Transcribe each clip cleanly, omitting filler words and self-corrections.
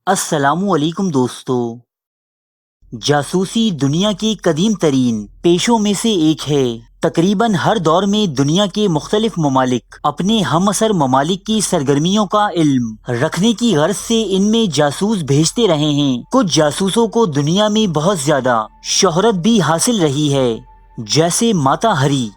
السلام علیکم دوستو۔ جاسوسی دنیا کے قدیم ترین پیشوں میں سے ایک ہے۔ تقریباً ہر دور میں دنیا کے مختلف ممالک اپنے ہم عصر ممالک کی سرگرمیوں کا علم رکھنے کی غرض سے ان میں جاسوس بھیجتے رہے ہیں۔ کچھ جاسوسوں کو دنیا میں بہت زیادہ شہرت بھی حاصل رہی ہے، جیسے ماتا ہری،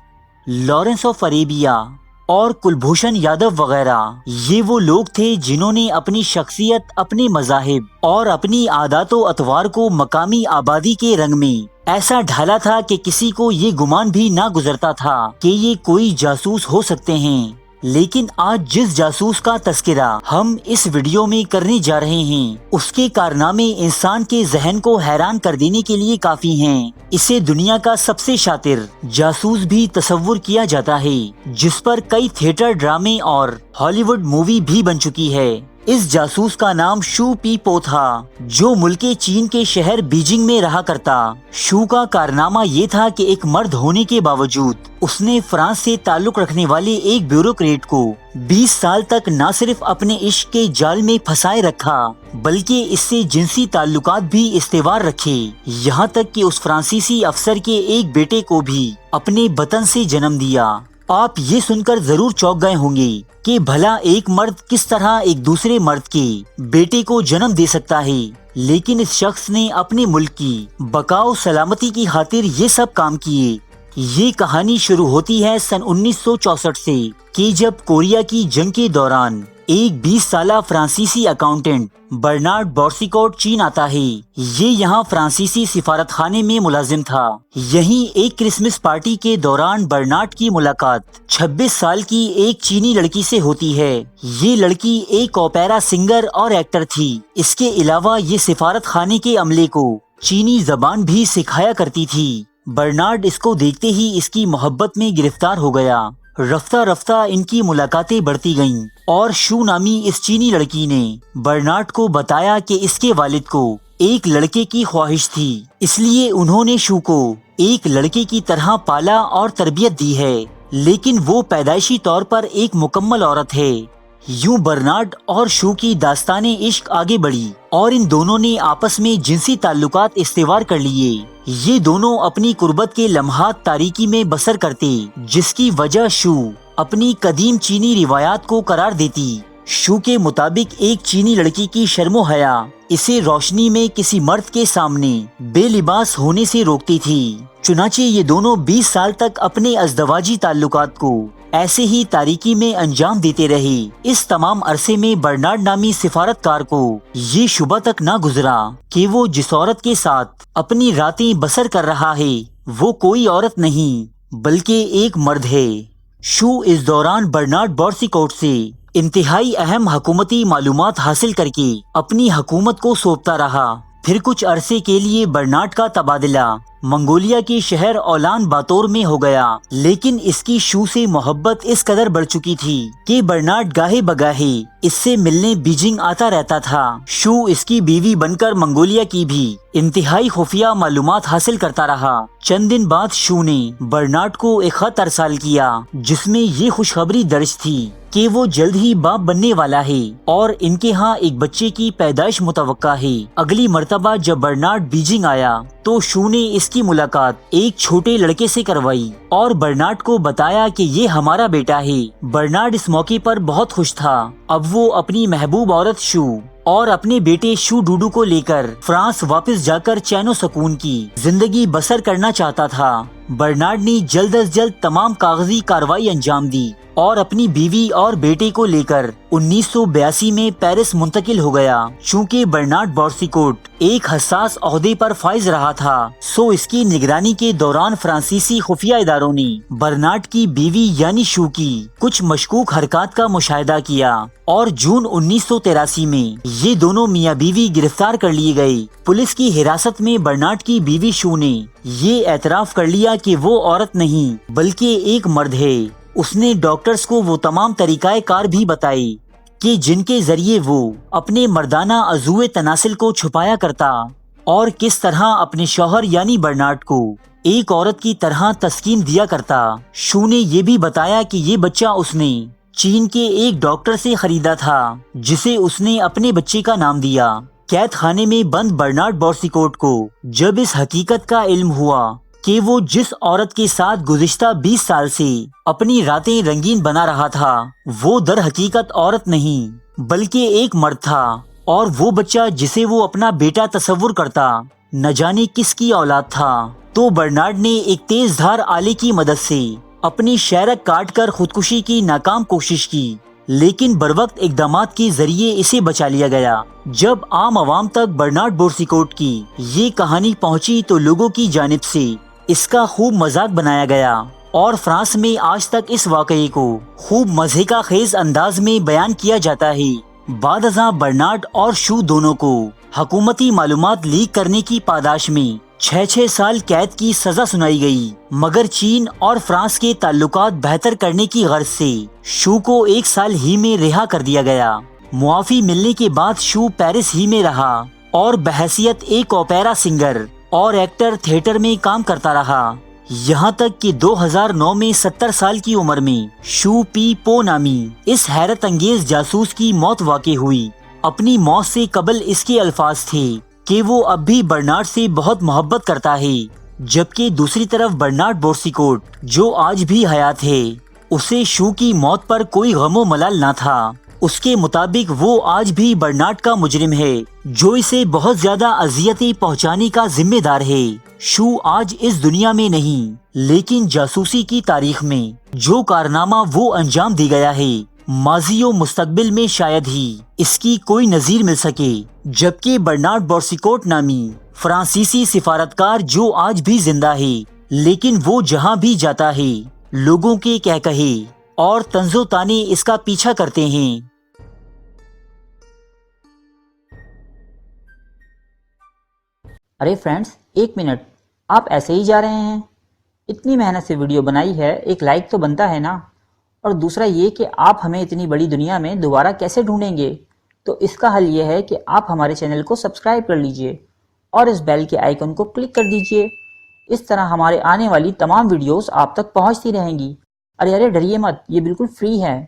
لارنس آف اریبیا اور کلبھوشن یادو وغیرہ۔ یہ وہ لوگ تھے جنہوں نے اپنی شخصیت، اپنے مذاہب اور اپنی عادات و اطوار کو مقامی آبادی کے رنگ میں ایسا ڈھالا تھا کہ کسی کو یہ گمان بھی نہ گزرتا تھا کہ یہ کوئی جاسوس ہو سکتے ہیں۔ لیکن آج جس جاسوس کا تذکرہ ہم اس ویڈیو میں کرنے جا رہے ہیں، اس کے کارنامے انسان کے ذہن کو حیران کر دینے کے لیے کافی ہیں۔ اسے دنیا کا سب سے شاطر جاسوس بھی تصور کیا جاتا ہے، جس پر کئی تھیٹر ڈرامے اور ہالی ووڈ مووی بھی بن چکی ہے۔ اس جاسوس کا نام شو پی پو تھا، جو ملک چین کے شہر بیجنگ میں رہا کرتا۔ شو کا کارنامہ یہ تھا کہ ایک مرد ہونے کے باوجود اس نے فرانس سے تعلق رکھنے والے ایک بیوروکریٹ کو 20 سال تک نہ صرف اپنے عشق کے جال میں پھنسائے رکھا، بلکہ اس سے جنسی تعلقات بھی استوار رکھے، یہاں تک کہ اس فرانسیسی افسر کے ایک بیٹے کو بھی اپنے بطن سے جنم دیا۔ آپ یہ سن کر ضرور چونک گئے ہوں گے کہ بھلا ایک مرد کس طرح ایک دوسرے مرد کے بیٹے کو جنم دے سکتا ہے، لیکن اس شخص نے اپنے ملک کی بقا و سلامتی کی خاطر یہ سب کام کیے۔ یہ کہانی شروع ہوتی ہے سن 1964 سے، کہ جب کوریا کی جنگ کے دوران ایک 20 سالہ فرانسیسی اکاؤنٹنٹ برنارڈ بورسیکوٹ چین آتا ہے۔ یہ یہاں فرانسیسی سفارت خانے میں ملازم تھا۔ یہیں ایک کرسمس پارٹی کے دوران برنارڈ کی ملاقات 26 سال کی ایک چینی لڑکی سے ہوتی ہے۔ یہ لڑکی ایک اوپیرا سنگر اور ایکٹر تھی۔ اس کے علاوہ یہ سفارت خانے کے عملے کو چینی زبان بھی سکھایا کرتی تھی۔ برنارڈ اس کو دیکھتے ہی اس کی محبت میں گرفتار ہو گیا۔ رفتہ رفتہ ان کی ملاقاتیں بڑھتی گئیں اور شو نامی اس چینی لڑکی نے برنارڈ کو بتایا کہ اس کے والد کو ایک لڑکے کی خواہش تھی، اس لیے انہوں نے شو کو ایک لڑکے کی طرح پالا اور تربیت دی ہے، لیکن وہ پیدائشی طور پر ایک مکمل عورت ہے۔ یوں برنارڈ اور شو کی داستان عشق آگے بڑھی اور ان دونوں نے آپس میں جنسی تعلقات استوار کر لیے۔ یہ دونوں اپنی قربت کے لمحات تاریکی میں بسر کرتے، جس کی وجہ شو اپنی قدیم چینی روایات کو قرار دیتی۔ شو کے مطابق ایک چینی لڑکی کی شرم و حیا اسے روشنی میں کسی مرد کے سامنے بے لباس ہونے سے روکتی تھی۔ چنانچہ یہ دونوں 20 سال تک اپنے ازدواجی تعلقات کو ایسے ہی تاریکی میں انجام دیتے رہے۔ اس تمام عرصے میں برنارڈ نامی سفارتکار کو یہ شبہ تک نہ گزرا کہ وہ جس عورت کے ساتھ اپنی راتیں بسر کر رہا ہے وہ کوئی عورت نہیں بلکہ ایک مرد ہے۔ شو اس دوران برنارڈ بورسیکوٹ سے انتہائی اہم حکومتی معلومات حاصل کر کے اپنی حکومت کو سونپتا رہا۔ پھر کچھ عرصے کے لیے برنارڈ کا تبادلہ منگولیا کے شہر اولان باتور میں ہو گیا، لیکن اس کی شو سے محبت اس قدر بڑھ چکی تھی کہ برنارڈ گاہے بگاہے اس سے ملنے بیجنگ آتا رہتا تھا۔ شو اس کی بیوی بن کر منگولیا کی بھی انتہائی خفیہ معلومات حاصل کرتا رہا۔ چند دن بعد شو نے برنارڈ کو ایک خط ارسال کیا جس میں یہ خوشخبری درج تھی کہ وہ جلد ہی باپ بننے والا ہے اور ان کے ہاں ایک بچے کی پیدائش متوقع ہے۔ اگلی مرتبہ جب برنارڈ بیجنگ آیا تو شو نے اس کی ملاقات ایک چھوٹے لڑکے سے کروائی اور برنارڈ کو بتایا کہ یہ ہمارا بیٹا ہے۔ برنارڈ اس موقع پر بہت خوش تھا۔ اب وہ اپنی محبوب عورت شو اور اپنے بیٹے شو ڈوڈو کو لے کر فرانس واپس جا کر چین و سکون کی زندگی بسر کرنا چاہتا تھا۔ برنارڈ نے جلد از جلد تمام کاغذی کارروائی انجام دی اور اپنی بیوی اور بیٹے کو لے کر 1982 میں پیرس منتقل ہو گیا۔ چونکہ برنارڈ بورسیکوٹ ایک حساس عہدے پر فائز رہا تھا، سو اس کی نگرانی کے دوران فرانسیسی خفیہ اداروں نے برنارڈ کی بیوی یعنی شو کی کچھ مشکوک حرکات کا مشاہدہ کیا اور جون 1983 میں یہ دونوں میاں بیوی گرفتار کر لیے گئے۔ پولیس کی حراست میں برنارڈ کی بیوی شو نے یہ اعتراف کر لیا کہ وہ عورت نہیں بلکہ ایک مرد ہے۔ اس نے ڈاکٹرز کو وہ تمام طریقہ کار بھی بتائے کہ جن کے ذریعے وہ اپنے مردانہ عضو تناسل کو چھپایا کرتا اور کس طرح اپنے شوہر یعنی برنارڈ کو ایک عورت کی طرح تسکین دیا کرتا۔ شو نے یہ بھی بتایا کہ یہ بچہ اس نے چین کے ایک ڈاکٹر سے خریدا تھا جسے اس نے اپنے بچے کا نام دیا۔ قید خانے میں بند برنارڈ بورسیکوٹ کو جب اس حقیقت کا علم ہوا کہ وہ جس عورت کے ساتھ گزشتہ 20 سال سے اپنی راتیں رنگین بنا رہا تھا وہ در حقیقت عورت نہیں بلکہ ایک مرد تھا، اور وہ بچہ جسے وہ اپنا بیٹا تصور کرتا نہ جانے کس کی اولاد تھا، تو برنارڈ نے ایک تیز دھار آلے کی مدد سے اپنی شہرک کاٹ کر خودکشی کی ناکام کوشش کی، لیکن بروقت اقدامات کے ذریعے اسے بچا لیا گیا۔ جب عام عوام تک برنارڈ بورسیکوٹ کی یہ کہانی پہنچی تو لوگوں کی جانب سے اس کا خوب مذاق بنایا گیا، اور فرانس میں آج تک اس واقعے کو خوب مزے کا خیز انداز میں بیان کیا جاتا ہے۔ بعد ازاں برنارڈ اور شو دونوں کو حکومتی معلومات لیک کرنے کی پاداش میں 6 سال قید کی سزا سنائی گئی، مگر چین اور فرانس کے تعلقات بہتر کرنے کی غرض سے شو کو 1 سال ہی میں رہا کر دیا گیا۔ معافی ملنے کے بعد شو پیرس ہی میں رہا اور بحیثیت ایک اوپیرا سنگر اور ایکٹر تھیٹر میں کام کرتا رہا، یہاں تک کہ 2009 میں 70 سال کی عمر میں شو پی پو نامی اس حیرت انگیز جاسوس کی موت واقع ہوئی۔ اپنی موت سے قبل اس کے الفاظ تھے کہ وہ اب بھی برنارڈ سے بہت محبت کرتا ہے، جبکہ دوسری طرف برنارڈ بورسیکوٹ جو آج بھی حیات ہے، اسے شو کی موت پر کوئی غم و ملال نہ تھا۔ اس کے مطابق وہ آج بھی برنارڈ کا مجرم ہے جو اسے بہت زیادہ اذیتیں پہنچانے کا ذمہ دار ہے۔ شو آج اس دنیا میں نہیں، لیکن جاسوسی کی تاریخ میں جو کارنامہ وہ انجام دے گیا ہے، ماضی و مستقبل میں شاید ہی اس کی کوئی نظیر مل سکے۔ جبکہ برنارڈ بورسیکوٹ نامی فرانسیسی سفارتکار جو آج بھی زندہ ہے، لیکن وہ جہاں بھی جاتا ہے لوگوں کے کہے اور طنز و طعنے اس کا پیچھا کرتے ہیں۔ ارے فرینڈز، 1 منٹ، آپ ایسے ہی جا رہے ہیں؟ اتنی محنت سے ویڈیو بنائی ہے، ایک لائک تو بنتا ہے نا؟ اور دوسرا یہ کہ آپ ہمیں اتنی بڑی دنیا میں دوبارہ کیسے ڈھونڈیں گے؟ تو اس کا حل یہ ہے کہ آپ ہمارے چینل کو سبسکرائب کر لیجئے اور اس بیل کے آئیکن کو کلک کر دیجئے۔ اس طرح ہمارے آنے والی تمام ویڈیوز آپ تک پہنچتی رہیں گی۔ ارے ڈریے مت، یہ بالکل فری ہے۔